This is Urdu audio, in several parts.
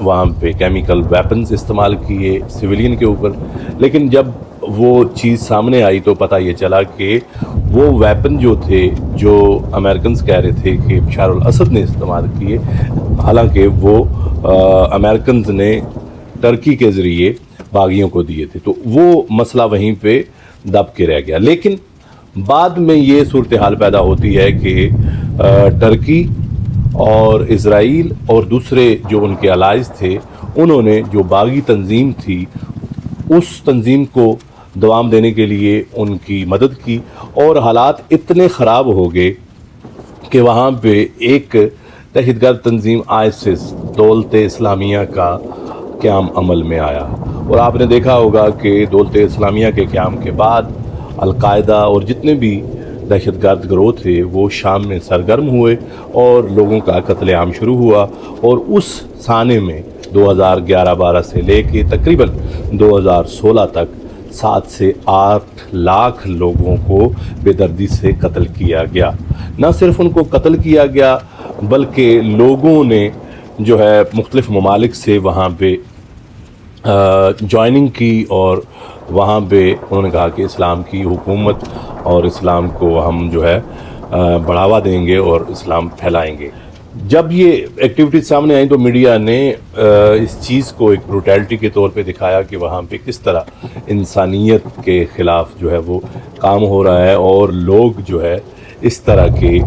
وہاں پہ کیمیکل ویپنز استعمال کیے سویلین کے اوپر، لیکن جب وہ چیز سامنے آئی تو پتہ یہ چلا کہ وہ ویپن جو تھے جو امریکنز کہہ رہے تھے کہ بشار الاسد نے استعمال کیے، حالانکہ وہ امریکنز نے ٹرکی کے ذریعے باغیوں کو دیے تھے، تو وہ مسئلہ وہیں پہ دب کے رہ گیا۔ لیکن بعد میں یہ صورتحال پیدا ہوتی ہے کہ ٹرکی اور اسرائیل اور دوسرے جو ان کے الائز تھے، انہوں نے جو باغی تنظیم تھی اس تنظیم کو دوام دینے کے لیے ان کی مدد کی، اور حالات اتنے خراب ہو گئے کہ وہاں پہ ایک دہشت گرد تنظیم ISIS دولت اسلامیہ کا قیام عمل میں آیا، اور آپ نے دیکھا ہوگا کہ دولت اسلامیہ کے قیام کے بعد القاعدہ اور جتنے بھی دہشت گرد گروہ تھے وہ شام میں سرگرم ہوئے اور لوگوں کا قتل عام شروع ہوا، اور اس سانے میں 2011-12 سے لے کے تقریباً 2016 تک 7 سے 8 لاکھ لوگوں کو بے دردی سے قتل کیا گیا۔ نہ صرف ان کو قتل کیا گیا بلکہ لوگوں نے جو ہے مختلف ممالک سے وہاں پہ جوائننگ کی، اور وہاں پہ انہوں نے کہا کہ اسلام کی حکومت اور اسلام کو ہم جو ہے بڑھاوا دیں گے اور اسلام پھیلائیں گے۔ جب یہ ایکٹیویٹیز سامنے آئیں تو میڈیا نے اس چیز کو ایک بروٹیلٹی کے طور پہ دکھایا کہ وہاں پہ کس طرح انسانیت کے خلاف جو ہے وہ کام ہو رہا ہے، اور لوگ جو ہے اس طرح کے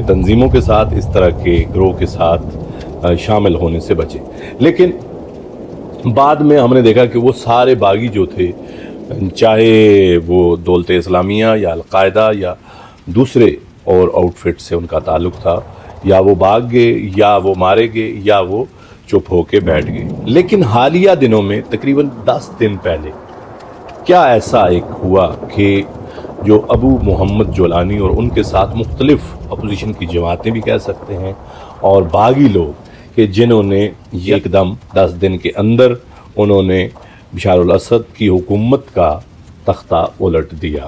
تنظیموں کے ساتھ، اس طرح کے گروہ کے ساتھ شامل ہونے سے بچے۔ لیکن بعد میں ہم نے دیکھا کہ وہ سارے باغی جو تھے، چاہے وہ دولت اسلامیہ یا القاعدہ یا دوسرے اور آؤٹ فٹ سے ان کا تعلق تھا، یا وہ بھاگ گئے یا وہ مارے گئے یا وہ چپ ہو کے بیٹھ گئے۔ لیکن حالیہ دنوں میں تقریباً 10 دن پہلے کیا ایسا ایک ہوا کہ جو ابو محمد جولانی اور ان کے ساتھ مختلف اپوزیشن کی جماعتیں بھی کہہ سکتے ہیں اور باغی لوگ کہ جنہوں نے ایک دم 10 دن کے اندر انہوں نے بشار الاسد کی حکومت کا تختہ الٹ دیا۔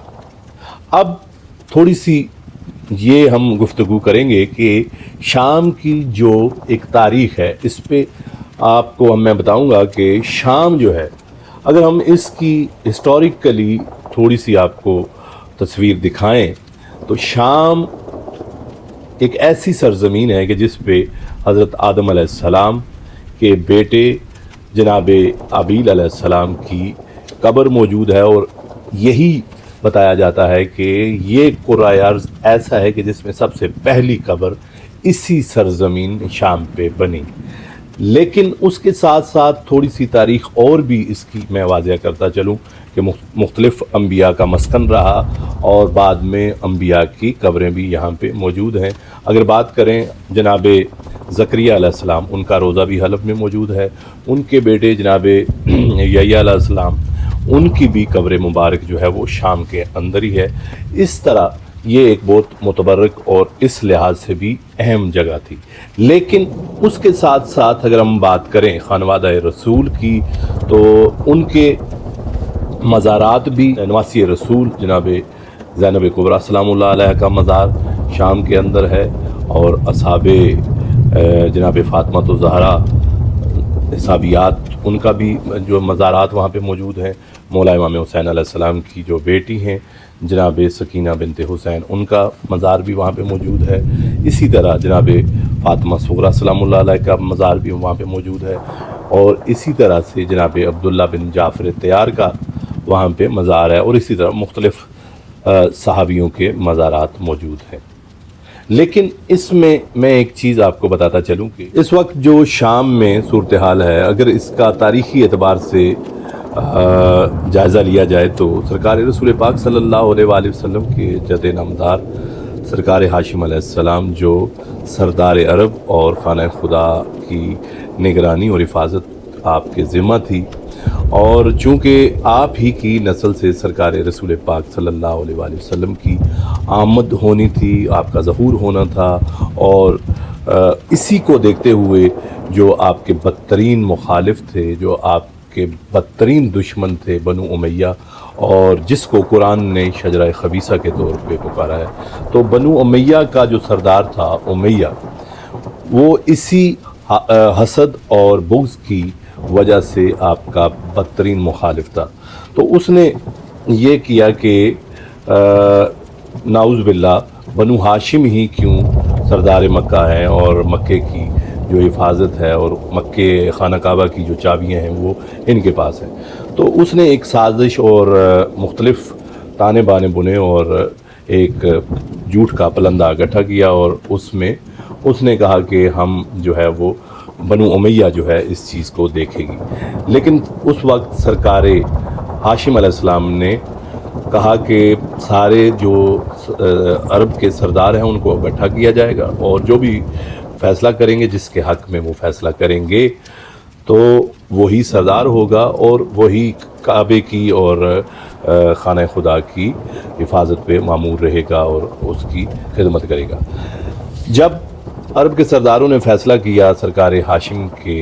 اب تھوڑی سی یہ ہم گفتگو کریں گے کہ شام کی جو ایک تاریخ ہے اس پہ آپ کو میں بتاؤں گا کہ شام جو ہے، اگر ہم اس کی ہسٹوریکلی تھوڑی سی آپ کو تصویر دکھائیں تو شام ایک ایسی سرزمین ہے کہ جس پہ حضرت آدم علیہ السلام کے بیٹے جناب ابیل علیہ السلام کی قبر موجود ہے، اور یہی بتایا جاتا ہے کہ یہ قرۂ ارض ایسا ہے کہ جس میں سب سے پہلی قبر اسی سرزمین شام پہ بنی۔ لیکن اس کے ساتھ ساتھ تھوڑی سی تاریخ اور بھی اس کی میں واضح کرتا چلوں کہ مختلف انبیاء کا مسکن رہا، اور بعد میں انبیاء کی قبریں بھی یہاں پہ موجود ہیں۔ اگر بات کریں جناب زکریا علیہ السلام، ان کا روضہ بھی حلب میں موجود ہے، ان کے بیٹے جناب یحییٰ علیہ السلام، ان کی بھی قبر مبارک جو ہے وہ شام کے اندر ہی ہے۔ اس طرح یہ ایک بہت متبرک اور اس لحاظ سے بھی اہم جگہ تھی۔ لیکن اس کے ساتھ ساتھ اگر ہم بات کریں خانوادہ رسول کی تو ان کے مزارات بھی، نواسی رسول جناب زینب کبریٰ سلام اللہ علیہ کا مزار شام کے اندر ہے، اور اصحاب جناب فاطمہ الزہرا صحابیات ان کا بھی جو مزارات وہاں پہ موجود ہیں۔ مولا امام حسین علیہ السلام کی جو بیٹی ہیں جناب سکینہ بنت حسین، ان کا مزار بھی وہاں پہ موجود ہے۔ اسی طرح جناب فاطمہ صغریٰ سلام اللہ علیہ کا مزار بھی وہاں پہ موجود ہے، اور اسی طرح سے جناب عبداللہ بن جعفر طیار کا وہاں پہ مزار ہے، اور اسی طرح مختلف صحابیوں کے مزارات موجود ہیں۔ لیکن اس میں ایک چیز آپ کو بتاتا چلوں کہ اس وقت جو شام میں صورتحال ہے، اگر اس کا تاریخی اعتبار سے جائزہ لیا جائے تو سرکار رسول پاک صلی اللہ علیہ وآلہ وسلم کے جد نامدار سرکار ہاشم علیہ السلام جو سردار عرب اور خانہ خدا کی نگرانی اور حفاظت آپ کے ذمہ تھی، اور چونکہ آپ ہی کی نسل سے سرکار رسول پاک صلی اللہ علیہ وآلہ وسلم کی آمد ہونی تھی، آپ کا ظہور ہونا تھا، اور اسی کو دیکھتے ہوئے جو آپ کے بدترین مخالف تھے، جو آپ کے بدترین دشمن تھے بنو امیہ، اور جس کو قرآن نے شجرہ خبیثہ کے طور پہ پکارا ہے، تو بنو امیہ کا جو سردار تھا امیہ، وہ اسی حسد اور بغض کی وجہ سے آپ کا بدترین مخالف تھا۔ تو اس نے یہ کیا کہ نعوذ باللہ بنو ہاشم ہی کیوں سردار مکہ ہیں اور مکے کی جو حفاظت ہے اور مکے خانہ کعبہ کی جو چابیاں ہیں وہ ان کے پاس ہیں۔ تو اس نے ایک سازش اور مختلف تانے بانے بنے اور ایک جھوٹ کا پلندہ گٹھا کیا، اور اس میں اس نے کہا کہ ہم جو ہے وہ بنو امیہ جو ہے اس چیز کو دیکھے گی۔ لیکن اس وقت سرکار ہاشم علیہ السلام نے کہا کہ سارے جو عرب کے سردار ہیں ان کو اکٹھا کیا جائے گا، اور جو بھی فیصلہ کریں گے، جس کے حق میں وہ فیصلہ کریں گے، تو وہی سردار ہوگا اور وہی کعبے کی اور خانہ خدا کی حفاظت پہ مامور رہے گا اور اس کی خدمت کرے گا۔ جب عرب کے سرداروں نے فیصلہ کیا سرکار ہاشم کے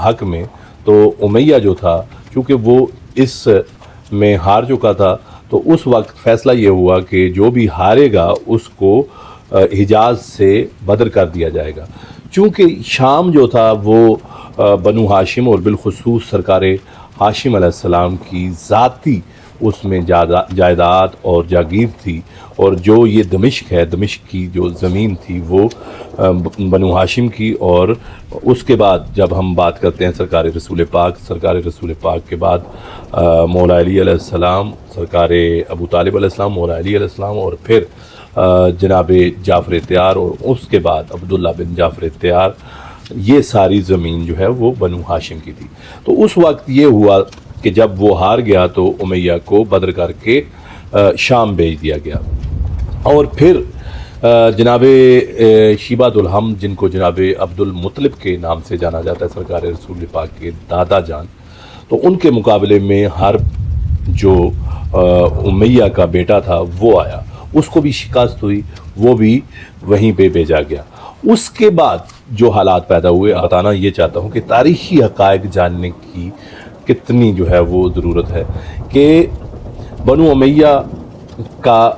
حق میں، تو امیہ جو تھا چونکہ وہ اس میں ہار چکا تھا، تو اس وقت فیصلہ یہ ہوا کہ جو بھی ہارے گا اس کو حجاز سے بدر کر دیا جائے گا۔ چونکہ شام جو تھا وہ بنو ہاشم اور بالخصوص سرکار ہاشم علیہ السلام کی ذاتی اس میں جائیداد اور جاگیر تھی، اور جو یہ دمشق ہے، دمشق کی جو زمین تھی وہ بنو ہاشم کی، اور اس کے بعد جب ہم بات کرتے ہیں سرکار رسول پاک کے بعد مولا علی علیہ السلام، سرکار ابو طالب علیہ السلام، مولا علی علیہ السلام، اور پھر جناب جعفر تیار، اور اس کے بعد عبداللہ بن جعفر تیار، یہ ساری زمین جو ہے وہ بنو ہاشم کی تھی۔ تو اس وقت یہ ہوا کہ جب وہ ہار گیا تو امیہ کو بدر کر کے شام بھیج دیا گیا، اور پھر جناب شیبہ الحم، جن کو جناب عبد المطلب کے نام سے جانا جاتا ہے، سرکار رسول پاک کے دادا جان، تو ان کے مقابلے میں حرب جو امیہ کا بیٹا تھا وہ آیا، اس کو بھی شکست ہوئی، وہ بھی وہیں پہ بھیجا گیا۔ اس کے بعد جو حالات پیدا ہوئے، بتانا یہ چاہتا ہوں کہ تاریخی حقائق جاننے کی کتنی جو ہے وہ ضرورت ہے کہ بنو امیہ کا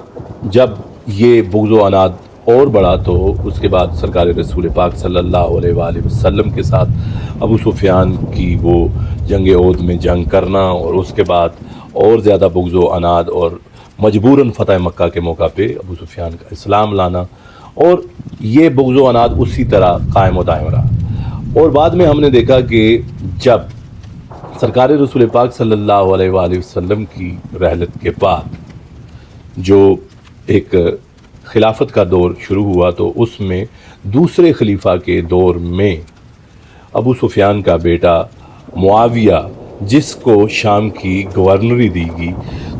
جب یہ بغض و عناد اور بڑھا، تو اس کے بعد سرکار رسول پاک صلی اللہ علیہ وآلہ وسلم کے ساتھ ابو سفیان کی وہ جنگ عہد میں جنگ کرنا، اور اس کے بعد اور زیادہ بغض و عناد اور مجبوراً فتح مکہ کے موقع پہ ابو سفیان کا اسلام لانا، اور یہ بغض و عناد اسی طرح قائم و دائم رہا۔ اور بعد میں ہم نے دیکھا کہ جب سرکار رسول پاک صلی اللہ علیہ وآلہ وسلم کی رحلت کے بعد جو ایک خلافت کا دور شروع ہوا، تو اس میں دوسرے خلیفہ کے دور میں ابو سفیان کا بیٹا معاویہ، جس کو شام کی گورنری دی گئی،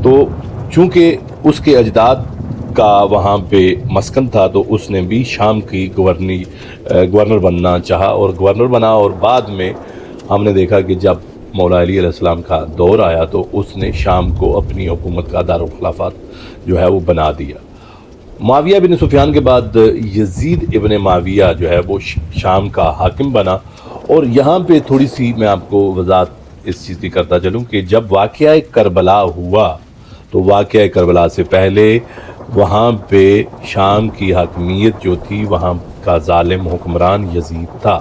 تو چونکہ اس کے اجداد کا وہاں پہ مسکن تھا، تو اس نے بھی شام کی گورنر بننا چاہا اور گورنر بنا، اور بعد میں ہم نے دیکھا کہ جب مولا علی علیہ السلام کا دور آیا تو اس نے شام کو اپنی حکومت کا دارالخلافات جو ہے وہ بنا دیا۔ معاویہ بن سفیان کے بعد یزید ابن معاویہ جو ہے وہ شام کا حاکم بنا، اور یہاں پہ تھوڑی سی میں آپ کو وضاحت اس چیز کی کرتا چلوں کہ جب واقعہ کربلا ہوا، تو واقعہ کربلا سے پہلے وہاں پہ شام کی حاکمیت جو تھی، وہاں کا ظالم حکمران یزید تھا۔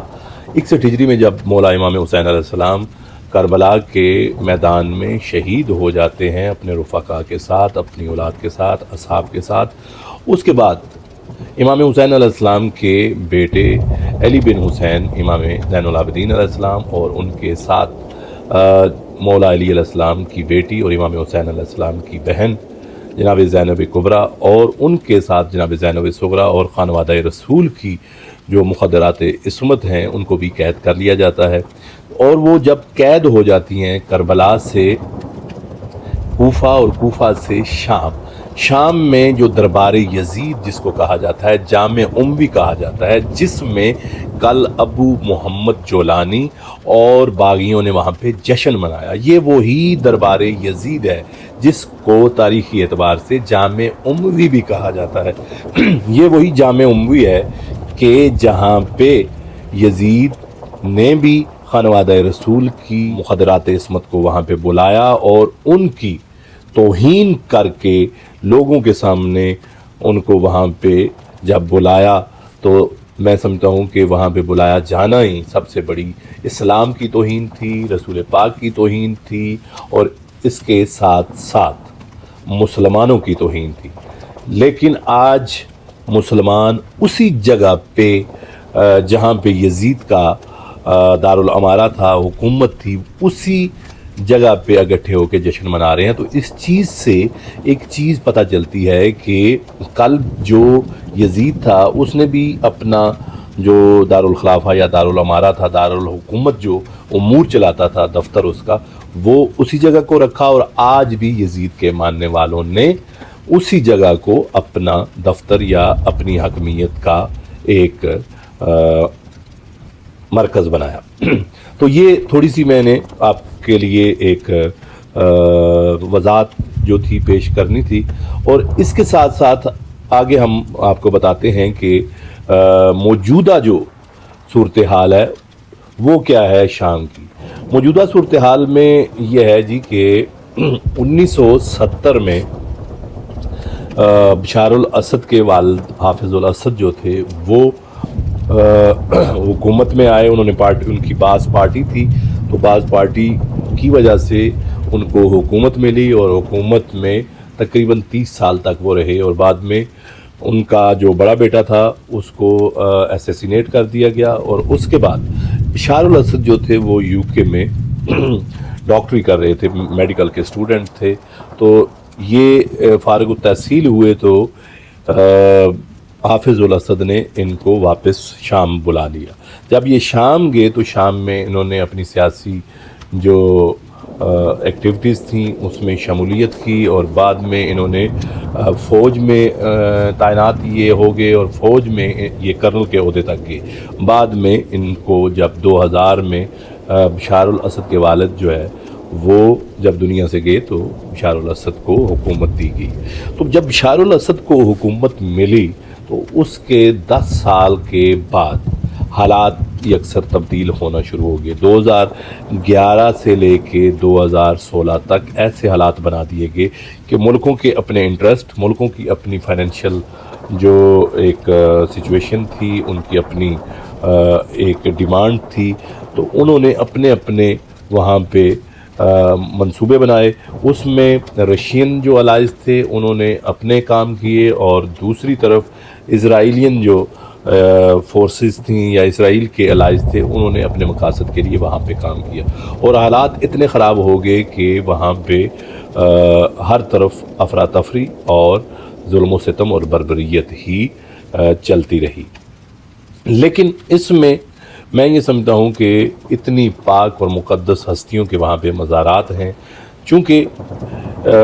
61 ہجری میں جب مولا امام حسین علیہ السلام کربلا کے میدان میں شہید ہو جاتے ہیں اپنے رفقا کے ساتھ، اپنی اولاد کے ساتھ، اصحاب کے ساتھ، اس کے بعد امام حسین علیہ السلام کے بیٹے علی بن حسین، امام زین العابدین علیہ السلام، اور ان کے ساتھ مولا علی علیہ السلام کی بیٹی اور امام حسین علیہ السلام کی بہن جناب زینب کبریٰ، اور ان کے ساتھ جناب زینب صغریٰ اور خانوادہ رسول کی جو مخدرات عصمت ہیں ان کو بھی قید کر لیا جاتا ہے۔ اور وہ جب قید ہو جاتی ہیں کربلا سے کوفہ اور کوفہ سے شام میں جو دربار یزید جس کو کہا جاتا ہے، جامع اموی کہا جاتا ہے، جس میں کل ابو محمد جولانی اور باغیوں نے وہاں پہ جشن منایا، یہ وہی دربار یزید ہے جس کو تاریخی اعتبار سے جامع اموی بھی کہا جاتا ہے۔ یہ وہی جامع اموی ہے کہ جہاں پہ یزید نے بھی خانوادہ رسول کی مخدرات عصمت کو وہاں پہ بلایا، اور ان کی توہین کر کے لوگوں کے سامنے ان کو وہاں پہ جب بلایا تو میں سمجھتا ہوں کہ وہاں پہ بلایا جانا ہی سب سے بڑی اسلام کی توہین تھی، رسول پاک کی توہین تھی، اور اس کے ساتھ ساتھ مسلمانوں کی توہین تھی۔ لیکن آج مسلمان اسی جگہ پہ جہاں پہ یزید کا دارالامارہ تھا، حکومت تھی، اسی جگہ پہ اکٹھے ہو کے جشن منا رہے ہیں۔ تو اس چیز سے ایک چیز پتہ چلتی ہے کہ کل جو یزید تھا اس نے بھی اپنا جو دارالخلافہ یا دارالامارہ تھا، دارالحکومت جو امور چلاتا تھا، دفتر اس کا، وہ اسی جگہ کو رکھا، اور آج بھی یزید کے ماننے والوں نے اسی جگہ کو اپنا دفتر یا اپنی حکمیت کا ایک مرکز بنایا۔ تو یہ تھوڑی سی میں نے آپ کے لیے ایک وضاحت جو تھی پیش کرنی تھی، اور اس کے ساتھ ساتھ آگے ہم آپ کو بتاتے ہیں کہ موجودہ جو صورتحال ہے وہ کیا ہے شام کی۔ موجودہ صورتحال میں یہ ہے جی کہ 1970 میں بشار الاسد کے والد حافظ الاسد جو تھے وہ حکومت میں آئے۔ انہوں نے ان کی بعض پارٹی تھی، تو بعض پارٹی کی وجہ سے ان کو حکومت ملی، اور حکومت میں تقریباً 30 سال تک وہ رہے، اور بعد میں ان کا جو بڑا بیٹا تھا اس کو اسیسینیٹ کر دیا گیا، اور اس کے بعد بشار الاسد جو تھے وہ یو کے میں ڈاکٹری کر رہے تھے، میڈیکل کے اسٹوڈنٹ تھے۔ تو یہ فارغ التحصیل ہوئے تو حافظ الاسد نے ان کو واپس شام بلا لیا۔ جب یہ شام گئے تو شام میں انہوں نے اپنی سیاسی جو ایکٹیویٹیز تھیں اس میں شمولیت کی، اور بعد میں انہوں نے فوج میں تعینات یہ ہو گئے، اور فوج میں یہ کرنل کے عہدے تک گئے۔ بعد میں ان کو جب 2000 میں بشار الاسد کے والد جو ہے وہ جب دنیا سے گئے تو بشار الاسد کو حکومت دی گئی۔ تو جب بشار الاسد کو حکومت ملی تو اس کے 10 سال کے بعد حالات یکسر تبدیل ہونا شروع ہو گئے۔ 2011 سے لے کے 2016 تک ایسے حالات بنا دیے گئے کہ ملکوں کے اپنے انٹرسٹ، ملکوں کی اپنی فائنینشیل جو ایک سچویشن تھی، ان کی اپنی ایک ڈیمانڈ تھی، تو انہوں نے اپنے اپنے وہاں پہ منصوبے بنائے۔ اس میں رشین جو الائز تھے انہوں نے اپنے کام کیے، اور دوسری طرف اسرائیلین جو فورسز تھیں یا اسرائیل کے الائز تھے انہوں نے اپنے مقاصد کے لیے وہاں پہ کام کیا، اور حالات اتنے خراب ہو گئے کہ وہاں پہ ہر طرف افراتفری اور ظلم و ستم اور بربریت ہی چلتی رہی۔ لیکن اس میں یہ سمجھتا ہوں کہ اتنی پاک اور مقدس ہستیوں کے وہاں پہ مزارات ہیں، چونکہ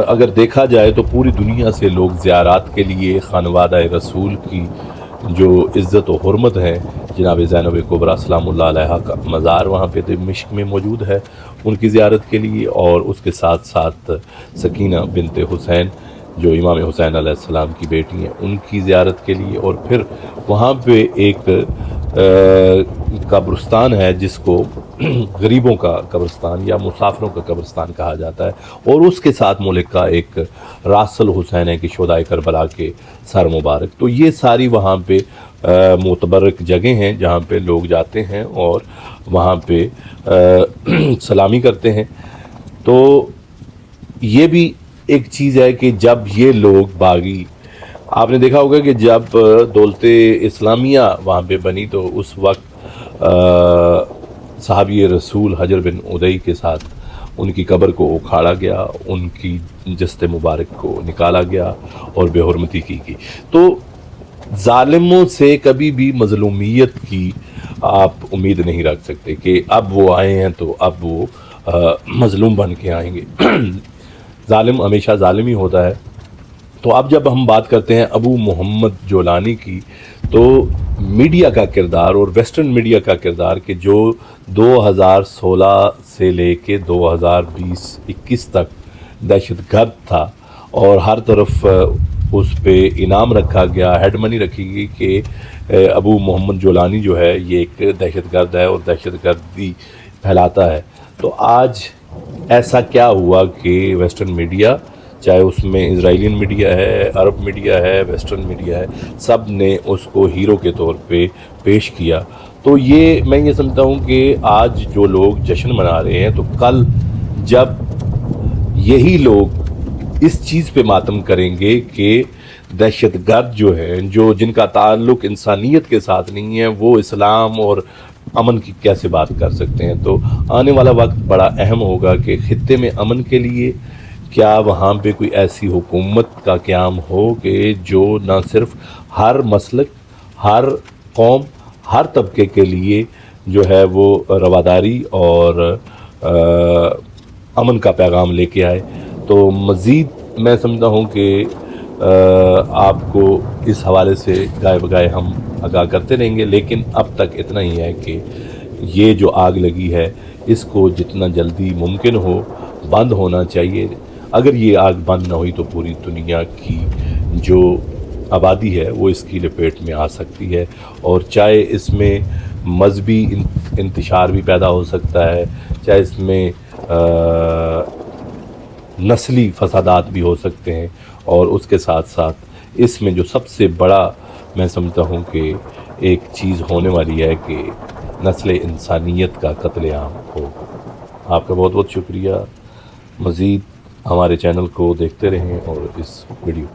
اگر دیکھا جائے تو پوری دنیا سے لوگ زیارات کے لیے خانوادہ رسول کی جو عزت و حرمت ہے، جناب زینب کبریٰ سلام اللہ علیہا کا مزار وہاں پہ دمشق میں موجود ہے، ان کی زیارت کے لیے، اور اس کے ساتھ ساتھ سکینہ بنت حسین جو امام حسین علیہ السلام کی بیٹی ہیں ان کی زیارت کے لیے، اور پھر وہاں پہ ایک قبرستان ہے جس کو غریبوں کا قبرستان یا مسافروں کا قبرستان کہا جاتا ہے، اور اس کے ساتھ ملک کا ایک راس الحسین ہے کہ شہدائے کربلا کے سر مبارک۔ تو یہ ساری وہاں پہ متبرک جگہیں ہیں جہاں پہ لوگ جاتے ہیں اور وہاں پہ سلامی کرتے ہیں۔ تو یہ بھی ایک چیز ہے کہ جب یہ لوگ باغی، آپ نے دیکھا ہوگا کہ جب دولت اسلامیہ وہاں پہ بنی تو اس وقت صحابی رسول حجر بن عدی کے ساتھ ان کی قبر کو اکھاڑا گیا، ان کی جسد مبارک کو نکالا گیا اور بے حرمتی کی گئی۔ تو ظالموں سے کبھی بھی مظلومیت کی آپ امید نہیں رکھ سکتے کہ اب وہ آئے ہیں تو اب وہ مظلوم بن کے آئیں گے۔ ظالم ہمیشہ ظالم ہی ہوتا ہے۔ تو اب جب ہم بات کرتے ہیں ابو محمد جولانی کی، تو میڈیا کا کردار اور ویسٹرن میڈیا کا کردار کہ جو 2016 سے لے کے 2020-21 تک دہشت گرد تھا، اور ہر طرف اس پہ انعام رکھا گیا، ہیڈ منی رکھی گئی کہ ابو محمد جولانی جو ہے یہ ایک دہشت گرد ہے اور دہشت گردی پھیلاتا ہے۔ تو آج ایسا کیا ہوا کہ ویسٹرن میڈیا چاہے اس میں اسرائیلین میڈیا ہے، عرب میڈیا ہے، ویسٹرن میڈیا ہے، سب نے اس کو ہیرو کے طور پہ پیش کیا۔ تو میں یہ سمجھتا ہوں کہ آج جو لوگ جشن منا رہے ہیں، تو کل جب یہی لوگ اس چیز پہ ماتم کریں گے کہ دہشت گرد جو ہیں، جن کا تعلق انسانیت کے ساتھ نہیں ہے، وہ اسلام اور امن کی کیسے بات کر سکتے ہیں؟ تو آنے والا وقت بڑا اہم ہوگا کہ خطے میں امن کے لیے کیا وہاں پہ کوئی ایسی حکومت کا قیام ہو کہ جو نہ صرف ہر مسلک، ہر قوم، ہر طبقے کے لیے جو ہے وہ رواداری اور امن کا پیغام لے کے آئے۔ تو مزید میں سمجھتا ہوں کہ آپ کو اس حوالے سے گائے بگائے ہم آگاہ کرتے رہیں گے، لیکن اب تک اتنا ہی ہے کہ یہ جو آگ لگی ہے اس کو جتنا جلدی ممکن ہو بند ہونا چاہیے۔ اگر یہ آگ بند نہ ہوئی تو پوری دنیا کی جو آبادی ہے وہ اس کی لپیٹ میں آ سکتی ہے، اور چاہے اس میں مذہبی انتشار بھی پیدا ہو سکتا ہے، چاہے اس میں نسلی فسادات بھی ہو سکتے ہیں، اور اس کے ساتھ ساتھ اس میں جو سب سے بڑا میں سمجھتا ہوں کہ ایک چیز ہونے والی ہے کہ نسل انسانیت کا قتل عام ہو۔ آپ کا بہت بہت شکریہ۔ مزید ہمارے چینل کو دیکھتے رہیں اور اس ویڈیو کو